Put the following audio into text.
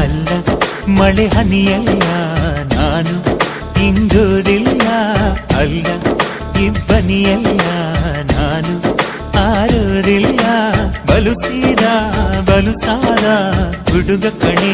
ಅಲ್ಲ ಮಳೆ ಹನಿಯಲ್ಲ ನಾನು ಇಂಗುವುದಿಲ್ಲ ಅಲ್ಲ ಇಬ್ಬನಿಯಲ್ಲ ನಾನು ಆರುವುದಿಲ್ಲ ಬಲು ಸೀದಾ ಬಲು ಸಾದ ಹುಡುಗ ಕಣೆ